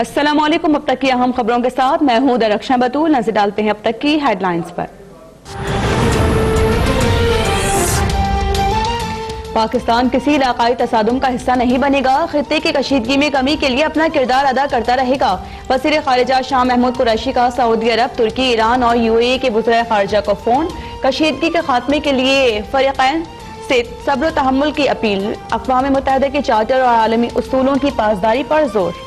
अस्सलामुअलैकुम। अब तक की अहम खबरों के साथ मैं हूं दरख्शां बतूल। नजर डालते हैं अब तक की हेडलाइंस पर। पाकिस्तान किसी इलाकाई तसादुम का हिस्सा नहीं बनेगा, खित्ते की कशीदगी में कमी के लिए अपना किरदार अदा करता रहेगा। वज़ीर खारिजा शाह महमूद कुरैशी का सऊदी अरब, तुर्की, ईरान और UAE के वज़ीर खारिजा को फोन। कशीदगी के खात्मे के लिए फरीक़ैन से सब्र तहम्मुल की अपील। अक़वाम मुत्तहिदा के चार्टर और आलमी उसूलों की पासदारी पर जोर।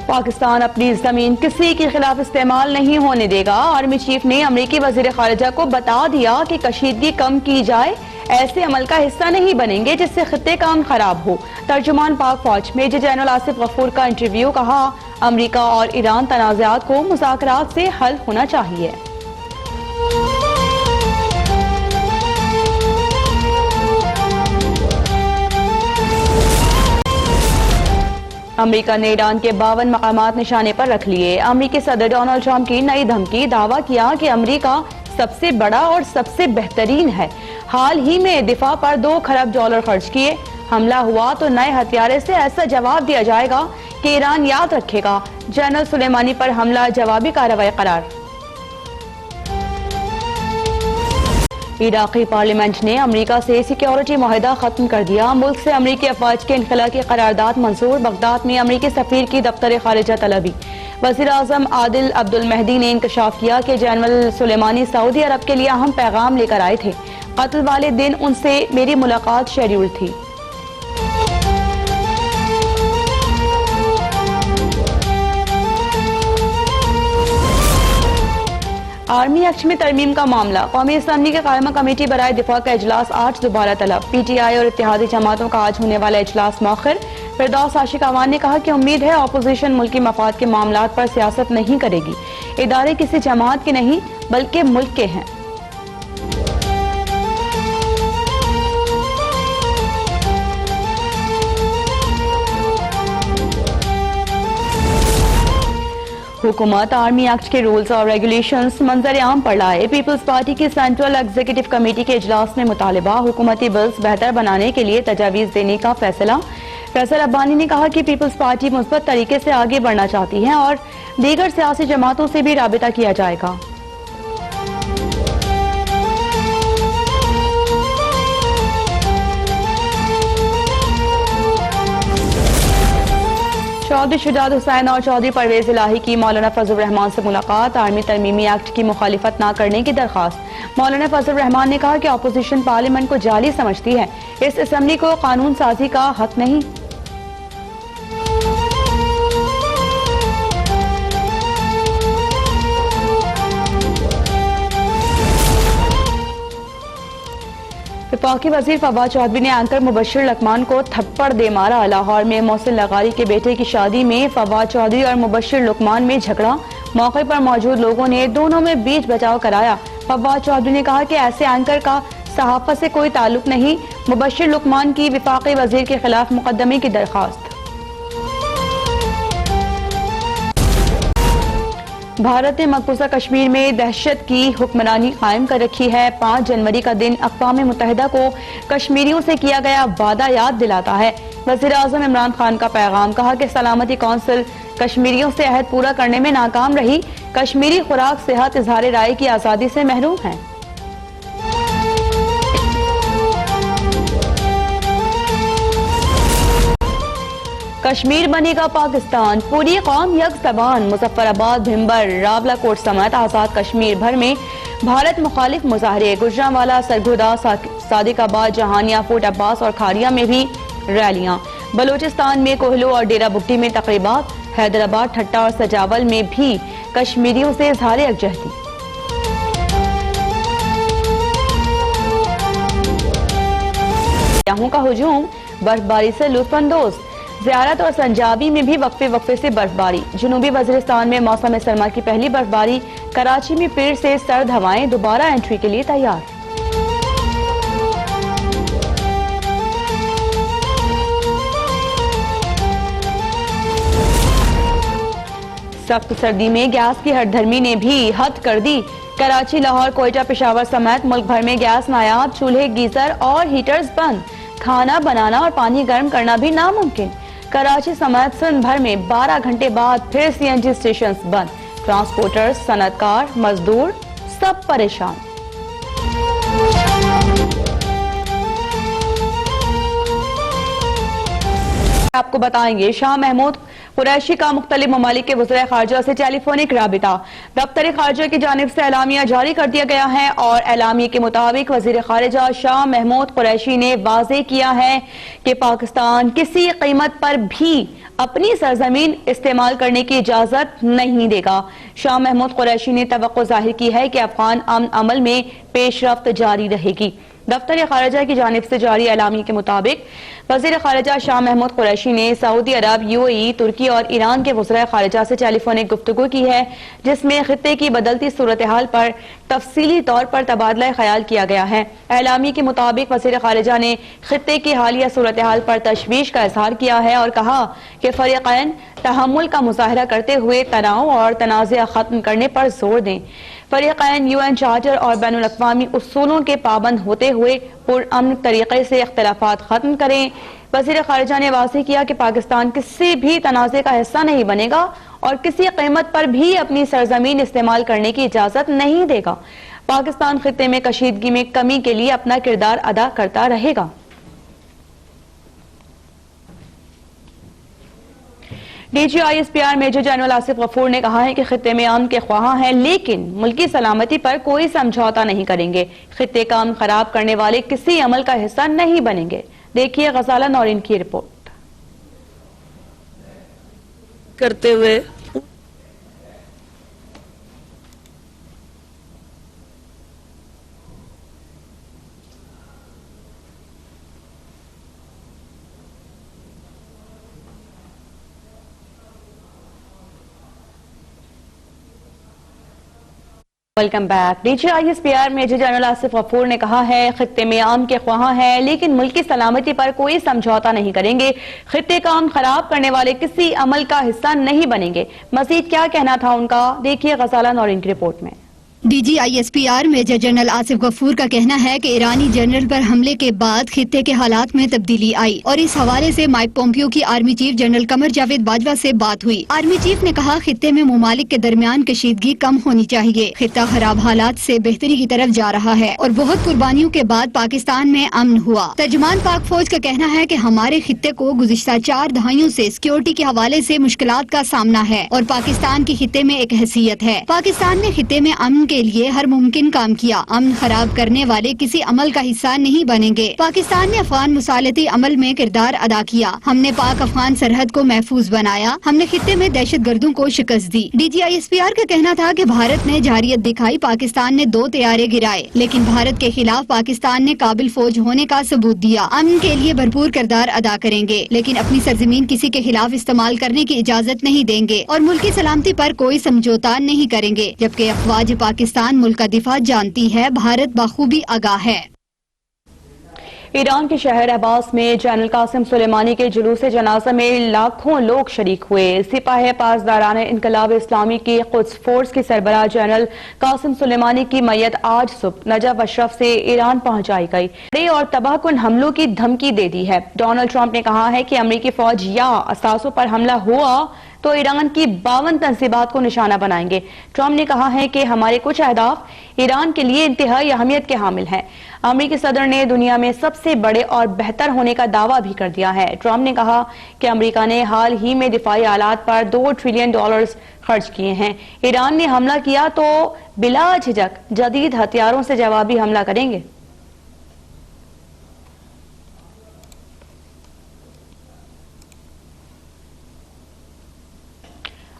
पाकिस्तान अपनी जमीन किसी के खिलाफ इस्तेमाल नहीं होने देगा। आर्मी चीफ ने अमरीकी वजीर खारिजा को बता दिया कि कशीदगी कम की जाए, ऐसे अमल का हिस्सा नहीं बनेंगे जिससे खित्ते का अमन खराब हो। तर्जुमान पाक फौज मेजर जनरल आसिफ गफूर का इंटरव्यू। कहा, अमरीका और ईरान तनाज़ात को मुज़ाकरात से हल होना चाहिए। अमेरिका ने ईरान के 52 मकामात निशाने पर रख लिए। अमेरिकी सदर डोनाल्ड ट्रंप की नई धमकी। दावा किया कि अमेरिका सबसे बड़ा और सबसे बेहतरीन है। हाल ही में दिफा पर $2 खरब खर्च किए। हमला हुआ तो नए हथियारे से ऐसा जवाब दिया जाएगा कि ईरान याद रखेगा। जनरल सुलेमानी पर हमला जवाबी कार्रवाई करार। इराकी पार्लियामेंट ने अमेरिका से सिक्योरिटी मुआहदा खत्म कर दिया। मुल्क से अमेरिकी अफवाज के इनखला की करारदाद मंजूर। बगदाद में अमेरिकी सफीर की दफ्तर खारिजा तलबी। वज़ीर आज़म आदिल अब्दुल महदी ने इंकशाफ किया कि जनरल सुलेमानी सऊदी अरब के लिए अहम पैगाम लेकर आए थे। कत्ल वाले दिन उनसे मेरी मुलाकात शेड्यूल थी। आर्मी एक्ट में तरमीम का मामला। कौमी असम्बली की कायमा कमेटी बराए दिफा का इजलास 8 दोबारा तलब। PTI और इत्तेहादी जमातों का आज होने वाला इजलास मौखर। फिरदौस आशिक अवान ने कहा कि उम्मीद है अपोजिशन मुल्की मफाद के मामलात पर सियासत नहीं करेगी। इदारे किसी जमात के नहीं बल्कि मुल्क के हैं। हुकूमत आर्मी एक्ट के रूल्स और रेगुलेशंस मंजर आम पर लाए। पीपल्स पार्टी की सेंट्रल एग्जीक्यूटिव कमेटी के इजलास में मुतालिबा। हुकूमती बिल्स बेहतर बनाने के लिए तजावीज देने का फैसला। फैसल अब्बानी ने कहा कि पीपल्स पार्टी मुस्बत तरीके से आगे बढ़ना चाहती है और दीगर सियासी जमातों से भी राबिता किया जाएगा। चौधरी शुजात हुसैन और चौधरी परवेज इलाही की मौलाना फजल रहमान से मुलाकात। आर्मी तरमीमी एक्ट की मुखालिफत न करने की दरखास्त। मौलाना फजल रहमान ने कहा कि अपोजिशन पार्लियामेंट को जाली समझती है। इस असम्बली को कानून साजी का हक नहीं। विफाकी वजीर फवाद चौधरी ने एंकर मुबश्शिर लकमान को थप्पड़ दे मारा। लाहौर में मोहसिन लगारी के बेटे की शादी में फवाद चौधरी और मुबश्शिर लकमान में झगड़ा। मौके पर मौजूद लोगों ने दोनों में बीच बचाव कराया। फवाद चौधरी ने कहा कि ऐसे एंकर का सहाफत से कोई ताल्लुक नहीं। मुबश्शिर लकमान की विफाकी वजीर के खिलाफ मुकदमे की दरखास्त। भारत ने मकबूजा कश्मीर में दहशत की हुक्मरानी कायम कर रखी है। 5 जनवरी का दिन अक़वाम मुत्तहिदा को कश्मीरियों से किया गया वादा याद दिलाता है। वज़ीर आज़म इमरान खान का पैगाम। कहा कि सलामती कौंसिल कश्मीरियों से अहद पूरा करने में नाकाम रही। कश्मीरी खुराक, सेहत, इजहार राय की आज़ादी से महरूम है। कश्मीर बनेगा पाकिस्तान, पूरी कौम यक ज़बान। मुजफ्फराबाद, भिंबर, रावलाकोट समेत आज़ाद कश्मीर भर में भारत मुखालिफ मुजाहरे। गुजरांवाला, सरगोदा, सादिकाबाद, जहानिया, फोर्ट अब्बास और खारिया में भी रैलियां। बलूचिस्तान में कोहलो और डेरा बुट्टी में तकरीबात। हैदराबाद, ठट्टा और सजावल में भी कश्मीरियों से इजहार यकजहती। सयाहों का हुजूम, बर्फबारी से लुत्फानंदोज। ज़ियारत और संजाबी में भी वक्फे से बर्फबारी। जनूबी वज़ीरिस्तान में मौसम सरमा की पहली बर्फबारी। कराची में फिर से सर्द हवाएं दोबारा एंट्री के लिए तैयार। सख्त सर्दी में गैस की हठधर्मी ने भी हद कर दी। कराची, लाहौर, कोयटा, पेशावर समेत मुल्क भर में गैस नायाब, चूल्हे, गीजर और हीटर्स बंद। खाना बनाना और पानी गर्म करना भी नामुमकिन। कराची समेत सिंध भर में 12 घंटे बाद फिर सीएनजी स्टेशन बंद। ट्रांसपोर्टर्स, सनतकार, मजदूर सब परेशान। आपको बताएंगे, शाह महमूद कुरैशी का मुख्तलिफ ममालिक के वज़ीर खारजा से टेलीफोनिक राबिता। दफ्तर खारजा की जानिब से एलामिया जारी कर दिया गया है और एलामिया के मुताबिक वज़ीर खारजा शाह महमूद कुरैशी ने वाज़ेह किया है कि पाकिस्तान किसी कीमत पर भी अपनी सरजमीन इस्तेमाल करने की इजाजत नहीं देगा। शाह महमूद कुरैशी ने तवक्को जाहिर की है कि अफगान अमन अमल में पेशरफ्त जारी रहेगी। दफ्तर खारजा की जानिब से जारी एलामी के मुताबिक वज़ीर खारजा शाह महमूद कुरैशी ने सऊदी अरब, यूएई, तुर्की और ईरान के वज़ीर खारजा से टेलीफोनिक गुफ्तगू की है, जिसमें खित्ते की बदलती सूरत हाल पर तफसीली तौर पर तबादला ख्याल किया गया है। एलामी के मुताबिक वज़ीर खारजा ने खित्ते की हालिया सूरत हाल पर तशवीश का इजहार किया है और कहा कि फरीक़ैन तहम्मुल का मुज़ाहरा करते हुए तनाव और तनाज़ा खत्म करने पर जोर दें। फरीक़ैन यूएन चार्टर और बैनुल अक़वामी उसूलों के पाबंद होते हुए पुरअमन तरीके से इख्तिलाफात खत्म करें। वज़ीर खारजा ने वाज़ेह किया कि पाकिस्तान किसी भी तनाज़े का हिस्सा नहीं बनेगा और किसी कीमत पर भी अपनी सरजमीन इस्तेमाल करने की इजाजत नहीं देगा। पाकिस्तान खित्ते में कशीदगी में कमी के लिए अपना किरदार अदा करता रहेगा। DGISPR major general Asif Ghafoor ने कहा है कि खित्ते में अमन के ख्वाह हैं, लेकिन मुल्की सलामती पर कोई समझौता नहीं करेंगे। खित्ते का अमन खराब करने वाले किसी अमल का हिस्सा नहीं बनेंगे। देखिए गजाला नौरीन की रिपोर्ट। करते हुए welcome back. DGISPR major general Asif Ghafoor ने कहा है खित्ते में अमन के ख्वाह हैं, लेकिन मुल्की सलामती पर कोई समझौता नहीं करेंगे। खित्ते का अमन खराब करने वाले किसी अमल का हिस्सा नहीं बनेंगे। मजीद क्या कहना था उनका, देखिए गजाला नौरीन की रिपोर्ट में। DGISPR major general Asif Ghafoor का कहना है कि ईरानी जनरल पर हमले के बाद खित्ते के हालात में तब्दीली आई और इस हवाले से माइक पोम्पियो की army chief general Qamar Javed Bajwa से बात हुई। आर्मी चीफ ने कहा खित्ते में ममालिक के दरमियान कशीदगी कम होनी चाहिए। खित्ता खराब हालात से बेहतरी की तरफ जा रहा है और बहुत कुर्बानियों के बाद पाकिस्तान में अमन हुआ। तर्जुमान पाक फौज का कहना है कि हमारे खित्ते को गुज़िश्ता 4 दहाइयों से सिक्योरिटी के हवाले से मुश्किलात का सामना है और पाकिस्तान की खित्ते में एक हैसियत है। पाकिस्तान ने खित्ते में अमन के लिए हर मुमकिन काम किया। अमन खराब करने वाले किसी अमल का हिस्सा नहीं बनेंगे। पाकिस्तान ने अफगान मुसालती अमल में किरदार अदा किया। हमने पाक अफगान सरहद को महफूज बनाया। हमने खित्ते में दहशत गर्दों को शिकस्त दी। DGISPR का कहना था कि भारत ने जारियत दिखाई, पाकिस्तान ने 2 तैयारे गिराए, लेकिन भारत के खिलाफ पाकिस्तान ने काबिल फौज होने का सबूत दिया। अमन के लिए भरपूर किरदार अदा करेंगे, लेकिन अपनी सरजमीन किसी के खिलाफ इस्तेमाल करने की इजाजत नहीं देंगे और मुल्की सलामती पर कोई समझौता नहीं करेंगे। जबकि अफवाज पाकिस्तान मुल्क का दिफा जानती है, भारत बखूबी आगाह है। ईरान के शहर अब्बास में जनरल कासिम सुलेमानी के जुलूस जनाजा में लाखों लोग शरीक हुए। सिपाही पासदारान इनकलाब इस्लामी की कुद्स फोर्स की सरबराह जनरल कासिम सुलेमानी की मैयत आज सुबह नजफ अशरफ से ईरान पहुंचाई गई। बड़े और तबाहकुन हमलों की धमकी दे दी है। डोनाल्ड ट्रंप ने कहा है कि अमेरिकी फौज या असासों पर हमला हुआ तो ईरान की 52 तंसीबात को निशाना बनाएंगे। ट्रंप ने कहा है कि हमारे कुछ अहदाफ ईरान के लिए इंतहाई अहमियत के हामिल हैं। अमेरिकी सदर ने दुनिया में सबसे बड़े और बेहतर होने का दावा भी कर दिया है। ट्रंप ने कहा कि अमेरिका ने हाल ही में दिफाई आलात पर $2 ट्रिलियन खर्च किए हैं। ईरान ने हमला किया तो बिला झिझक जदीद हथियारों से जवाबी हमला करेंगे।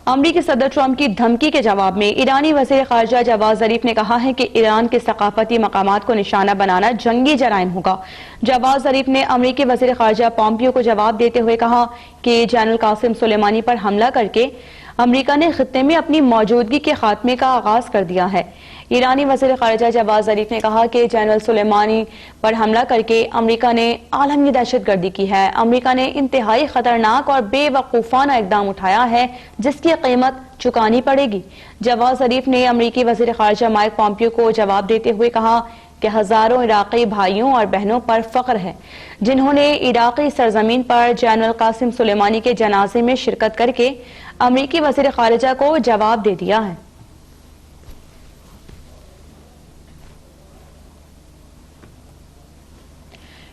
अमरीकी सदर ट्रंप की धमकी के जवाब में ईरानी वज़ीर ख़ारजा जवाद ज़रीफ ने कहा है कि ईरान के सकाफती मकामात को निशाना बनाना जंगी जराइम होगा। जवाद ज़रीफ ने अमरीकी वज़ीर ख़ारजा पोम्पियो को जवाब देते हुए कहा कि जनरल कासिम सुलेमानी पर हमला करके अमरीका ने खित्ते में अपनी मौजूदगी के खात्मे का आगाज कर दिया है। ईरानी वज़ीर ख़ारिजा जवाद ज़रीफ ने कहा कि जनरल सुलेमानी पर हमला करके अमेरिका ने आलमी दहशतगर्दी की है। अमेरिका ने इंतहाई खतरनाक और बेवकूफ़ाना इक़दाम उठाया है जिसकी कीमत चुकानी पड़ेगी। जवाद ज़रीफ ने अमेरिकी वज़ीर ख़ारिजा माइक पॉम्पियो को जवाब देते हुए कहा कि हजारों इराक़ी भाइयों और बहनों पर फ़ख्र है जिन्होंने इराक़ी सरजमीन पर जनरल कासिम सुलेमानी के जनाजे में शिरकत करके अमेरिकी वज़ीर ख़ारिजा को जवाब दे दिया है।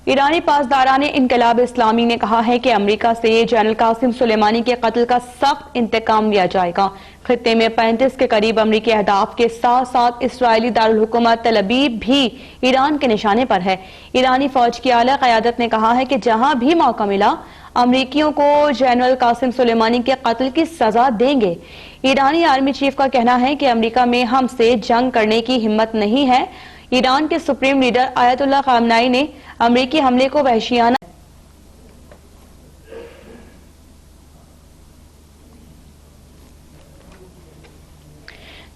ईरानी पासदारान इनकलाब इस्लामी ने कहा है कि अमेरिका से जनरल कासिम सुलेमानी के कत्ल का सख्त इंतकाम लिया जाएगा। खित्ते में 35 के करीब अमरीकी अहदाफ के साथ साथ इसराइली दारुल हुकूमत तल अवीव भी ईरान के निशाने पर है। ईरानी फौज की आला क़यादत ने कहा है कि जहां भी मौका मिला अमरीकियों को जनरल कासिम सुलेमानी के कत्ल की सजा देंगे। ईरानी आर्मी चीफ का कहना है कि अमेरिका में हमसे जंग करने की हिम्मत नहीं है। ईरान के सुप्रीम लीडर आयतुल्लाह खामनाई ने अमेरिकी हमले को वहशियाना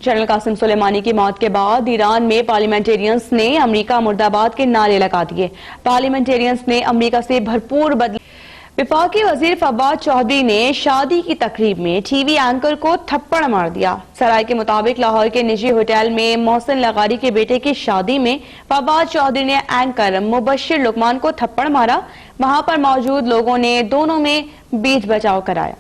जनरल कासिम सुलेमानी की मौत के बाद ईरान में पार्लियामेंटेरियंस ने अमेरिका मुर्दाबाद के नारे लगा दिए। पार्लियामेंटेरियंस ने अमेरिका से भरपूर बदले। विफाकी वजीर फवाद चौधरी ने शादी की तकरीब में टीवी एंकर को थप्पड़ मार दिया। सराय के मुताबिक लाहौर के निजी होटल में मोहसिन लगारी के बेटे की शादी में फवाद चौधरी ने एंकर मुबश्शिर लुकमान को थप्पड़ मारा। वहां पर मौजूद लोगों ने दोनों में बीच बचाव कराया।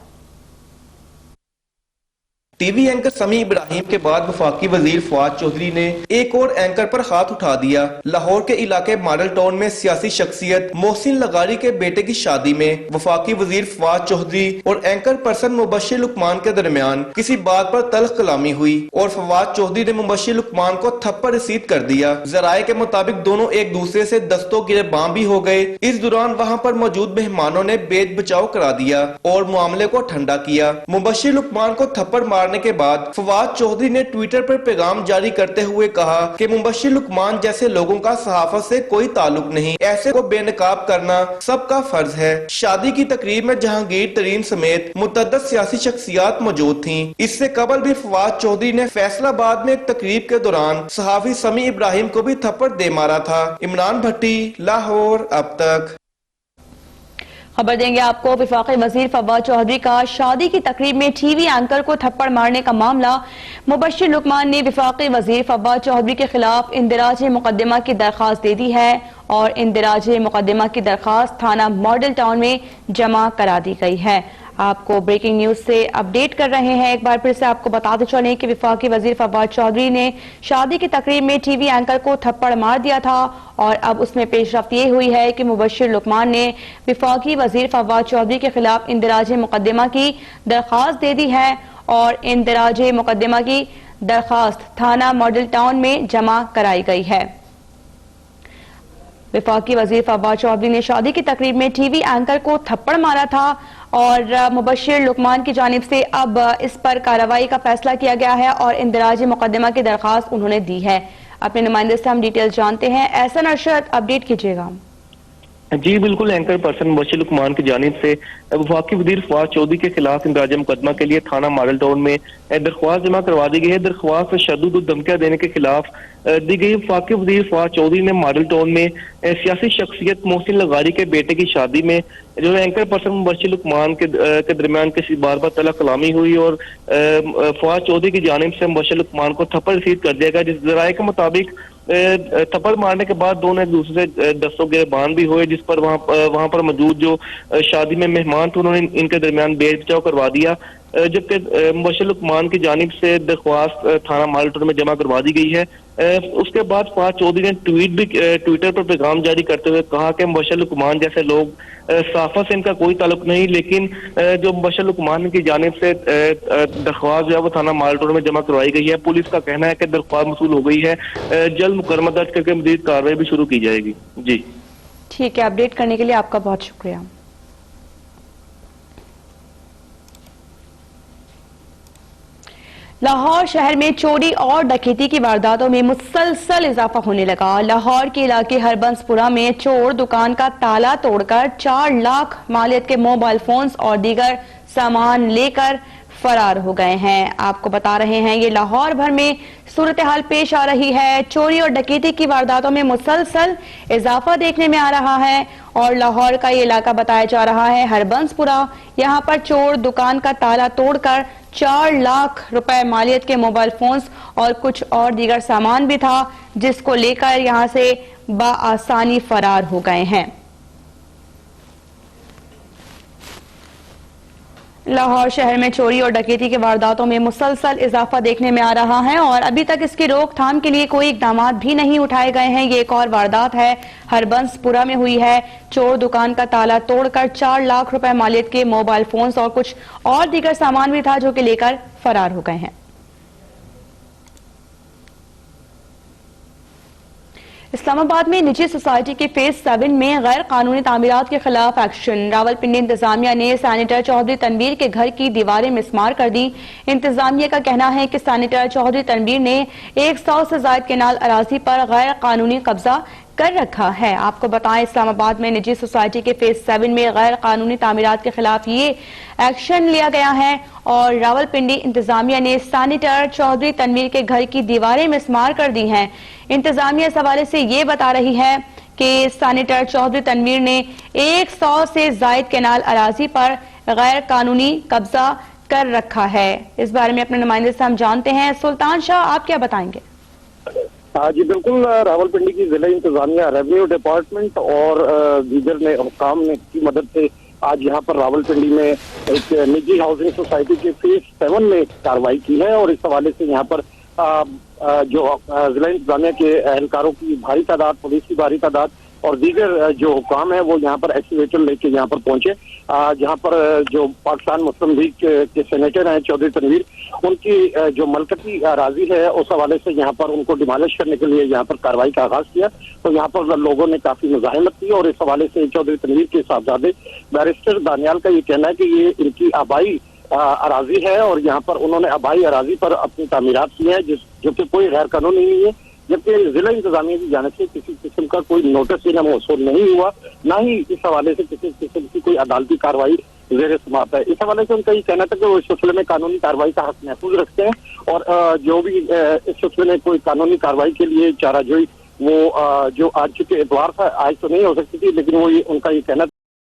टीवी एंकर समी इब्राहिम के बाद वफाकी वजीर फवाद चौधरी ने एक और एंकर पर हाथ उठा दिया। लाहौर के इलाके मॉडल टाउन में सियासी शख्सियत मोहसिन लगारी के बेटे की शादी में वफाकी वजीर फवाद चौधरी और एंकर पर्सन मुबश्शिर लुकमान के दरमियान किसी बात पर तल्ख कलामी हुई और फवाद चौधरी ने मुबश्शिर लुकमान को थप्पड़ रसीद कर दिया। जराये के मुताबिक दोनों एक दूसरे से दस्तों गिरबां भी हो गए। इस दौरान वहाँ पर मौजूद मेहमानों ने बेच बचाव करा दिया और मामले को ठंडा किया। मुबश्शिर लुकमान को थप्पड़ मारने के बाद फवाद चौधरी ने ट्विटर पर पैगाम जारी करते हुए कहा कि मुबश्शिर लुकमान जैसे लोगों का सहाफत से कोई ताल्लुक नहीं, ऐसे को बेनकाब करना सबका फर्ज है। शादी की तकरीब में जहांगीर तरीन समेत मुतअद्दिद सियासी शख्सियात मौजूद थीं। इससे कबल भी फवाद चौधरी ने फैसलाबाद में एक तकरीब के दौरान सहाफी समी इब्राहिम को भी थप्पड़ दे मारा था। इमरान भट्टी, लाहौर, अब तक। खबर देंगे आपको। विफाकी वजीर फवाद चौधरी का शादी की तकरीब में टीवी एंकर को थप्पड़ मारने का मामला। मुबश्शिर लुकमान ने विफाकी वजीर फवाद चौधरी के खिलाफ इंदिराज मुकदमा की दरखास्त दे दी है और इंदिराज मुकदमा की दरखास्त थाना मॉडल टाउन में जमा करा दी गई है। आपको ब्रेकिंग न्यूज से अपडेट कर रहे हैं। एक बार फिर से आपको बताते चलें कि विफाकी वजीर फवाद चौधरी ने शादी की तकरीब में टीवी एंकर को थप्पड़ मार दिया था और अब उसमें पेशरफ्त ये हुई है कि मुबश्शिर लुकमान ने विफाकी वजीर फवाद चौधरी के खिलाफ इंदिराज मुकदमा की दरखास्त दे दी है और इंदिराज मुकदमा की दरखास्त थाना मॉडल टाउन में जमा कराई गई है। विफाकी वजीर फवाद चौधरी ने शादी की तकरीब में टीवी एंकर को थप्पड़ मारा था और मुबश्शिर लुकमान की जानिब से अब इस पर कार्रवाई का फैसला किया गया है और इंदिराज मुकदमा की दरखास्त उन्होंने दी है। अपने नुमाइंदे से हम डिटेल जानते हैं। ऐसा अरशद, अपडेट कीजिएगा। जी बिल्कुल, एंकर पर्सन मुबश्शिर लुकमान की जानिब से वफाकी वजीर फवाद चौधरी के खिलाफ इंदिराज मुकदमा के लिए थाना मॉडल टाउन में दरख्वास्त जमा करवा दी गई है। दरख्वास्त शद्दुद और धमकियां देने के खिलाफ दी गई। वफाकी वजीर फवाद चौधरी ने मॉडल टाउन में सियासी शख्सियत मोहसिन लगारी के बेटे की शादी में जो है एंकर पर्सन मुबश्शिर लुकमान के दरमियान किसी बार बार तला कलामी हुई और फवाद चौधरी की जानिब से मुबश्शिर लुकमान को थप्पड़ रसीद कर दिया गया। जिस जराये के मुताबिक थप्पड़ मारने के बाद दोनों एक दूसरे से दस्तों गिरबान भी हुए, जिस पर वहां पर मौजूद जो शादी में मेहमान थे उन्होंने इनके दरमियान बेच बचाव करवा दिया। जबकि मुबश्शिर लुकमान की जानिब से दरख्वास्त थाना मॉडल टाउन में जमा करवा दी गई है। उसके बाद फवाद चौधरी ने ट्विटर पर पैगाम जारी करते हुए कहा कि मुबश्शिर लुकमान जैसे लोग सहाफत से इनका कोई ताल्लुक नहीं, लेकिन जो मुबश्शिर लुकमान की जानिब से दरख्वास्त जो है वो थाना मॉडल टाउन में जमा करवाई गई है। पुलिस का कहना है कि दरख्वास्त मसूल हो गई है, जल्द मुकदमा दर्ज करके मज़ीद कार्रवाई भी शुरू की जाएगी। जी ठीक है, अपडेट करने के लिए आपका बहुत शुक्रिया। लाहौर शहर में चोरी और डकैती की वारदातों में मुसलसल इजाफा होने लगा। लाहौर के इलाके हरबंसपुरा में चोर दुकान का ताला तोड़कर 4 लाख मालियत के मोबाइल फोन्स और दीगर सामान लेकर फरार हो गए हैं। आपको बता रहे हैं ये लाहौर भर में सूरत हाल पेश आ रही है। चोरी और डकैती की वारदातों में मुसलसल इजाफा देखने में आ रहा है और लाहौर का ये इलाका बताया जा रहा है हरबंसपुरा। यहाँ पर चोर दुकान का ताला तोड़कर 4 लाख रुपए मालियत के मोबाइल फोन्स और कुछ और दीगर सामान भी था, जिसको लेकर यहाँ से बाआसानी फरार हो गए हैं। लाहौर शहर में चोरी और डकैती की वारदातों में मुसलसल इजाफा देखने में आ रहा है और अभी तक इसकी रोकथाम के लिए कोई इकदाम भी नहीं उठाए गए हैं। ये एक और वारदात है, हरबंसपुरा में हुई है। चोर दुकान का ताला तोड़कर 4 लाख रुपए मालियत के मोबाइल फोन्स और कुछ और दीगर सामान भी था, जो कि लेकर फरार हो गए हैं। इस्लामाबाद में निजी सोसाइटी के फेज 7 में गैर कानूनी तामीरात के खिलाफ एक्शन। रावलपिंडी इंतजामिया ने सैनिटर चौधरी तनवीर के घर की दीवारें मिसमार कर दी। इंतजामिया का कहना है कि सैनिटर चौधरी तनवीर ने 100 से ज्यादा केनाल अराजी पर गैर कानूनी कब्जा कर रखा है। आपको बताएं, इस्लामाबाद में निजी सोसाइटी के फेज 7 में गैर कानूनी तामीरात के खिलाफ ये एक्शन लिया गया है और रावलपिंडी इंतजामिया ने सैनिटर चौधरी तनवीर के घर की दीवारें मिसमार कर दी हैं। इंतजामिया इस हवाले से ये बता रही है कि सैनिटर चौधरी तनवीर ने 100 से जायद केनाल अराजी पर गैर कानूनी कब्जा कर रखा है। इस बारे में अपने नुमाइंदे से हम जानते हैं। सुल्तान शाह, आप क्या बताएंगे? जी बिल्कुल, रावलपिंडी की जिला इंतजामिया, रेवेन्यू डिपार्टमेंट और दीगर ने हुकाम ने की मदद से आज यहाँ पर रावलपिंडी में एक निजी हाउसिंग सोसाइटी के फेज 7 में कार्रवाई की है और इस हवाले से यहाँ पर जो जिला इंतजामिया के एहलकारों की भारी तादाद, पुलिस की भारी तादाद और दीगर जो हुकाम है वो यहाँ पर एक्सीवेटर लेके यहाँ पर पहुंचे। जहाँ पर जो पाकिस्तान मुस्लिम लीग के सेनेटर हैं चौधरी तनवीर, उनकी जो मलकती अराजी है उस हवाले से यहाँ पर उनको डिमोलिश करने के लिए यहाँ पर कार्रवाई का आगाज किया। तो यहाँ पर लोगों ने काफी मुजाहिमत की और इस हवाले से चौधरी तनवीर के साहबजादे बैरिस्टर दानियाल का ये कहना है कि ये इनकी आबाई अराजी है और यहाँ पर उन्होंने आबाई अराजी पर अपनी तामीरात की है, जो कि कोई गैर कानूनी नहीं है। जबकि जिला इंतजामिया की जानिब से किसी किस्म का कोई नोटिस इन्हें मौसूल नहीं हुआ, ना ही इस हवाले से किसी किस्म की कोई अदालती कार्रवाई ज़ेर समाअत है। इस हवाले से उनका ये कहना था कि वो इस सिलसिले में कानूनी कार्रवाई का हक महफूज रखते हैं और जो भी इस सिलसिले में कोई कानूनी कार्रवाई के लिए चाराजोई वो जो आज चूंकि एतवार था, आज तो नहीं हो सकती थी, लेकिन वो उनका ये कहना